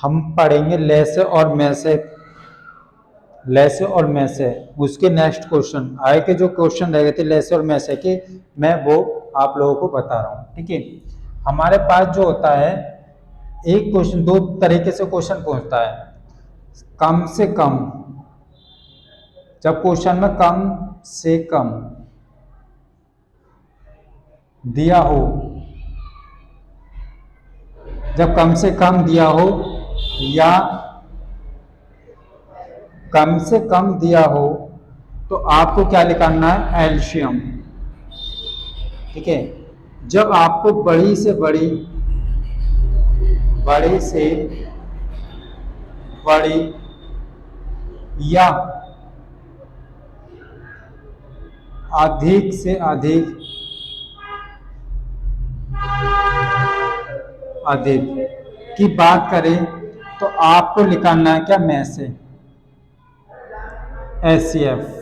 हम पढ़ेंगे ले से और में से, ले से और में से। उसके नेक्स्ट क्वेश्चन आए के जो क्वेश्चन रह गए थे ले से और में से के, मैं वो आप लोगों को बता रहा हूँ। ठीक है, हमारे पास जो होता है एक क्वेश्चन, दो तरीके से क्वेश्चन पूछता है। कम से कम, जब क्वेश्चन में कम से कम दिया हो, जब कम से कम दिया हो या कम से कम दिया हो तो आपको क्या निकालना है? एलसीएम। ठीक है, जब आपको बड़ी से बड़ी, बड़ी से बड़ी या अधिक से अधिक, अधिक की बात करें तो आपको निकालना है क्या? में से, एचसीएफ।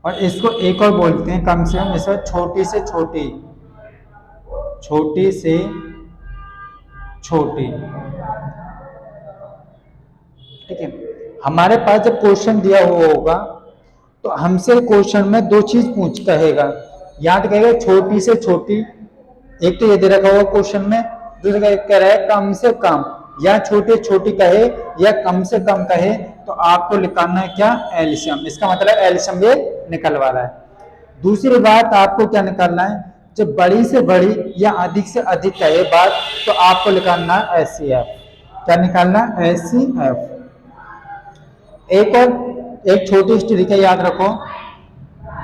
और इसको एक और बोलते हैं कम से कम, इसमें छोटी से छोटी, छोटी से छोटी। ठीक है, हमारे पास जब क्वेश्चन दिया हुआ होगा तो हमसे क्वेश्चन में दो चीज पूछ कहेगा, याद कहेगा छोटी से छोटी, एक तो ये दे रखा होगा क्वेश्चन में, दूसरा कह रहा है कम से कम, या छोटे छोटी कहे या कम से कम कहे तो आपको निकालना है क्या? एलसीएम। इसका मतलब एलसीएम ये निकलवा रहा है। दूसरी बात आपको क्या निकालना है? जब बड़ी से बड़ी या अधिक से अधिक कहे बात तो आपको निकालना है एचसीएफ। क्या निकालना है? एचसीएफ। एक और एक छोटी सी ट्रिक है, याद रखो।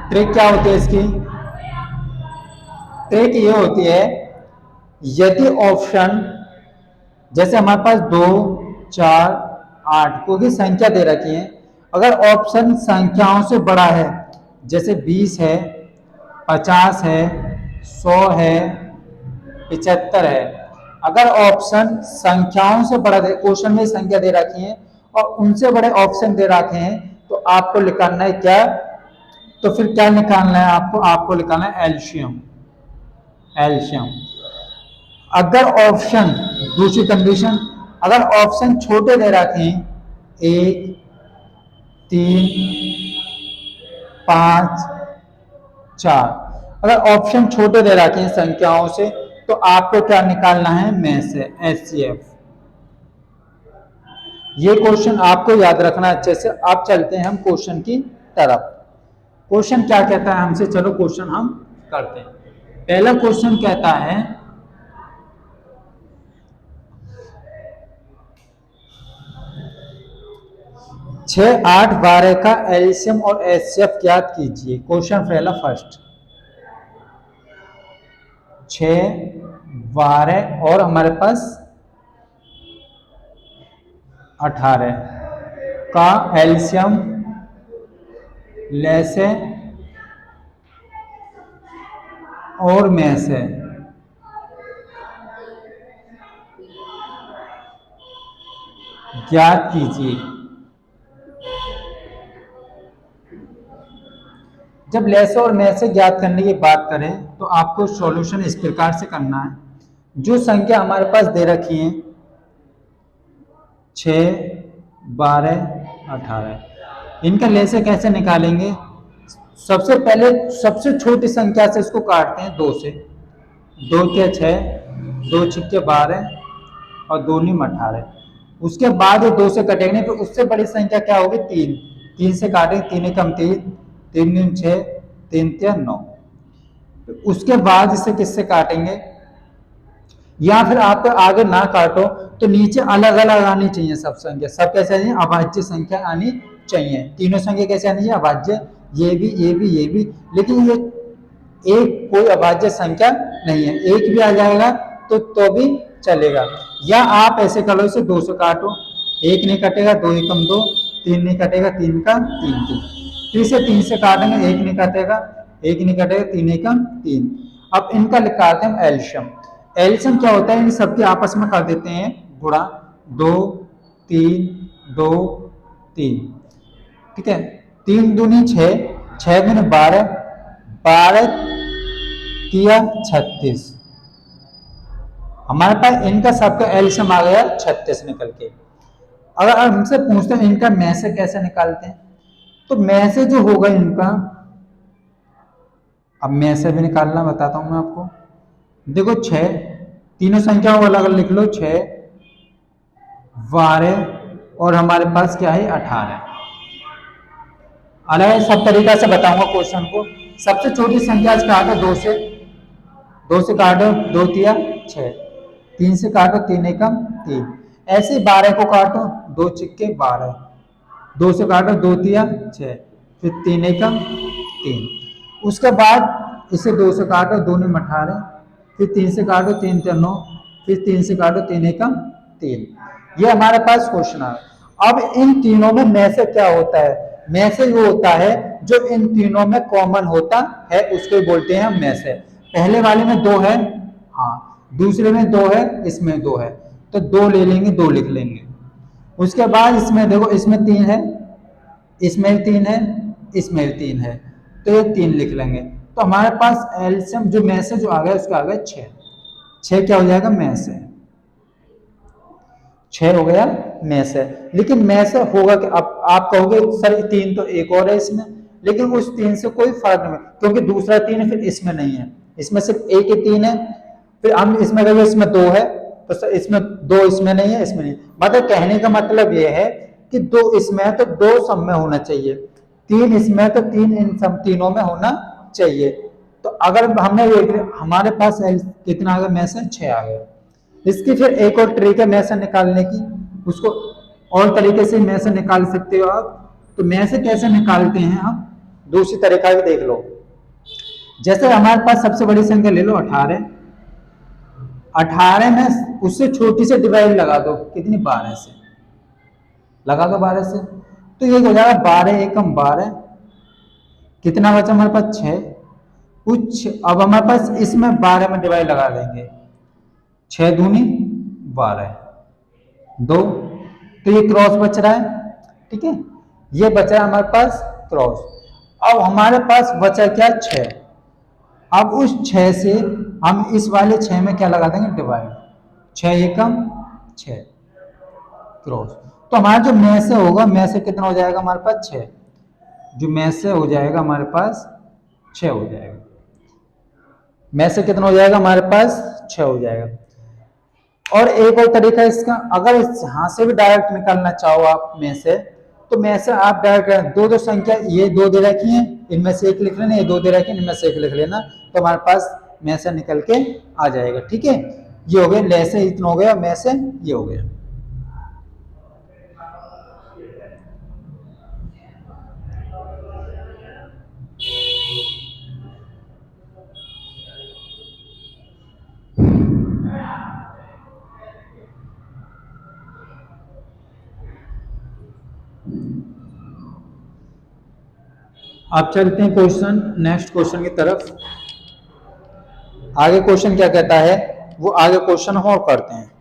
ट्रिक क्या होती है इसकी? ट्रिक ये होती है, यदि ऑप्शन, जैसे हमारे पास 2, 4, 8 क्योंकि संख्या दे रखी है, अगर ऑप्शन संख्याओं से बड़ा है, जैसे 20 है, 50 है, 100 है, 75 है, अगर ऑप्शन संख्याओं से बड़ा है, क्वेश्चन में संख्या दे रखी है और उनसे बड़े ऑप्शन दे रखे हैं तो आपको निकालना है क्या? तो फिर क्या निकालना है आपको? आपको निकालना है एलसीएम। एलसीएम। अगर ऑप्शन, दूसरी कंडीशन, अगर ऑप्शन छोटे दे रखे हैं, 1, 3, 5, 4, अगर ऑप्शन छोटे दे रखे हैं संख्याओं से तो आपको क्या निकालना है? में से, एचसीएफ। ये क्वेश्चन आपको याद रखना अच्छे से। अब चलते हैं हम क्वेश्चन की तरफ। क्वेश्चन क्या कहता है हमसे? चलो क्वेश्चन हम करते हैं। पहला क्वेश्चन कहता है 6, 8, 12 का एलसीएम और एचसीएफ ज्ञात कीजिए। क्वेश्चन पहला फर्स्ट, 6, 12 और हमारे पास 18 का एलसीएम ले से और में से ज्ञात कीजिए। जब लेस और में से ज्ञात करने की बात करें तो आपको सॉल्यूशन इस प्रकार से करना है। जो संख्या हमारे पास दे रखी है 6, 12, 18, इनका लेसे कैसे निकालेंगे? सबसे पहले सबसे छोटी संख्या से इसको काटते हैं 2 से। 2 के 6, 2 छिक्के 12 और 2 नीम 18। उसके बाद 2 से कटेंगे नहीं तो उससे बड़ी संख्या क्या होगी? 3। 3 से काटेंगे, 3 कम 3, 3 नीम 6, 3 3 9। तो उसके बाद इसे किससे काटेंगे? या फिर आप आगे ना काटो तो नीचे अलग अलग आनी चाहिए सब संख्या। सब कैसे आनी? अभाज्य संख्या आनी चाहिए। तीनों संख्या कैसे आनी चाहिए? अभाज्य। ये भी, ये भी, ये भी। लेकिन ये एक कोई अभाज्य संख्या नहीं है, एक भी आ जाएगा तो भी चलेगा। या आप ऐसे कर लो, इसे 2 से काटो, 1 नहीं कटेगा, 2 एकम 2, 3 नहीं कटेगा, 3 का 3 3। फिर इसे 3 से काटेंगे, 1 नहीं कटेगा, 1 नहीं कटेगा, 3 एकम 3। अब इनका निकालते हैं एलसीएम। एलसीएम क्या होता है? इन सबके आपस में कर देते हैं गुणा, 2 3 2 3। ठीक है, 3 दूनी 6, 6 दूनी 12, 12 तिया 36, हमारे पास इनका सबका एलसीएम आ गया 36 निकल के। अगर हमसे पूछते हैं इनका में से कैसे निकालते हैं, तो में से जो होगा इनका, अब में से भी निकालना बताता हूं मैं आपको। देखो 6, तीनों संख्याओं को अलग अलग लिख लो, 6, 12 और हमारे पास क्या है 18। अलग सब तरीका से बताऊंगा क्वेश्चन को। सबसे छोटी संख्या से काटो 2 से, 2 से काटो 2 तिया 6, 3 से काटो 3 एकम 3, ऐसे 12 को काटो 2 छिक्के 12, 2 से काटो 2 तिया 6, फिर 3 एकम 3, उसके बाद इसे 2 से काटो 2 ने 18, फिर 3 से काटो 3 तिया 9, फिर 3 से काटो 3 एकम 3। ये हमारे पास क्वेश्चन है। अब इन तीनों में से क्या होता है, में से वो होता है जो इन तीनों में कॉमन होता है उसको बोलते हैं हम में से। पहले वाले में 2 है, हाँ, दूसरे में 2 है, इसमें 2 है, तो 2 ले लेंगे, 2 लिख लेंगे। उसके बाद इसमें देखो, इसमें 3 है, इसमें 3 है, इसमें 3 है, तो ये 3 लिख लेंगे। तो हमारे पास एलसीएम जो में से जो आ गया उसका आ गया 6। 6 क्या हो जाएगा में से, 6 हो गया में से। लेकिन में से होगा कि अब आप कहोगे सर 3 तो एक और है इसमें, लेकिन उस 3 से कोई फर्क नहीं, क्योंकि दूसरा 3 है, फिर इसमें नहीं है, इसमें सिर्फ एक ही 3 है। फिर हम इसमें कहेंगे इसमें 2 है, तो सर इसमें 2 इसमें नहीं है, इसमें नहीं। मतलब कहने का मतलब यह है कि 2 इसमें है तो 2 सब में होना चाहिए, 3 इसमें तो 3 इन सब तीनों में होना चाहिए। तो अगर हमने हमारे पास कितना आ गया में से 6 आ गया। इसकी फिर एक और ट्रिक है में से निकालने की, उसको और तरीके से में से निकाल सकते हो आप। तो में से कैसे निकालते हैं हम, दूसरी तरीका भी देख लो। जैसे हमारे पास सबसे बड़ी संख्या ले लो 18, 18 में उससे छोटी से डिवाइड लगा दो, कितनी 12 से लगा दो, 12 से, तो ये हो जाएगा 12 एकम 12, कितना बचा हमारे पास 6 कुछ। अब हमारे पास इसमें 12 में डिवाइड लगा देंगे, 6 दूनी 12, 2, तो ये क्रॉस बच रहा है, ठीक है, ये बचा है हमारे पास क्रॉस। अब हमारे पास बचा क्या 6, अब उस 6 से हम इस वाले 6 में क्या लगा देंगे डिवाइड, 6 एकम 6 क्रॉस। तो हमारा जो में से होगा, में से कितना हो जाएगा हमारे पास 6, जो में से हो जाएगा हमारे पास 6 हो जाएगा, में से कितना हो जाएगा हमारे पास 6 हो जाएगा। और एक और तरीका इसका, अगर यहां से भी डायरेक्ट निकालना चाहो आप में से, तो में से आप डायरेक्ट दो संख्या, ये 2 दे रखी है, इनमें से एक लिख लेना, ये 2 दे रखी है, इनमें से एक लिख लेना, तो हमारे पास में से निकल के आ जाएगा, ठीक है। ये हो गया ले से, इतना हो गया में से, ये हो गया। अब चलते हैं क्वेश्चन, नेक्स्ट क्वेश्चन की तरफ। आगे क्वेश्चन क्या कहता है, वो आगे क्वेश्चन हम और करते हैं।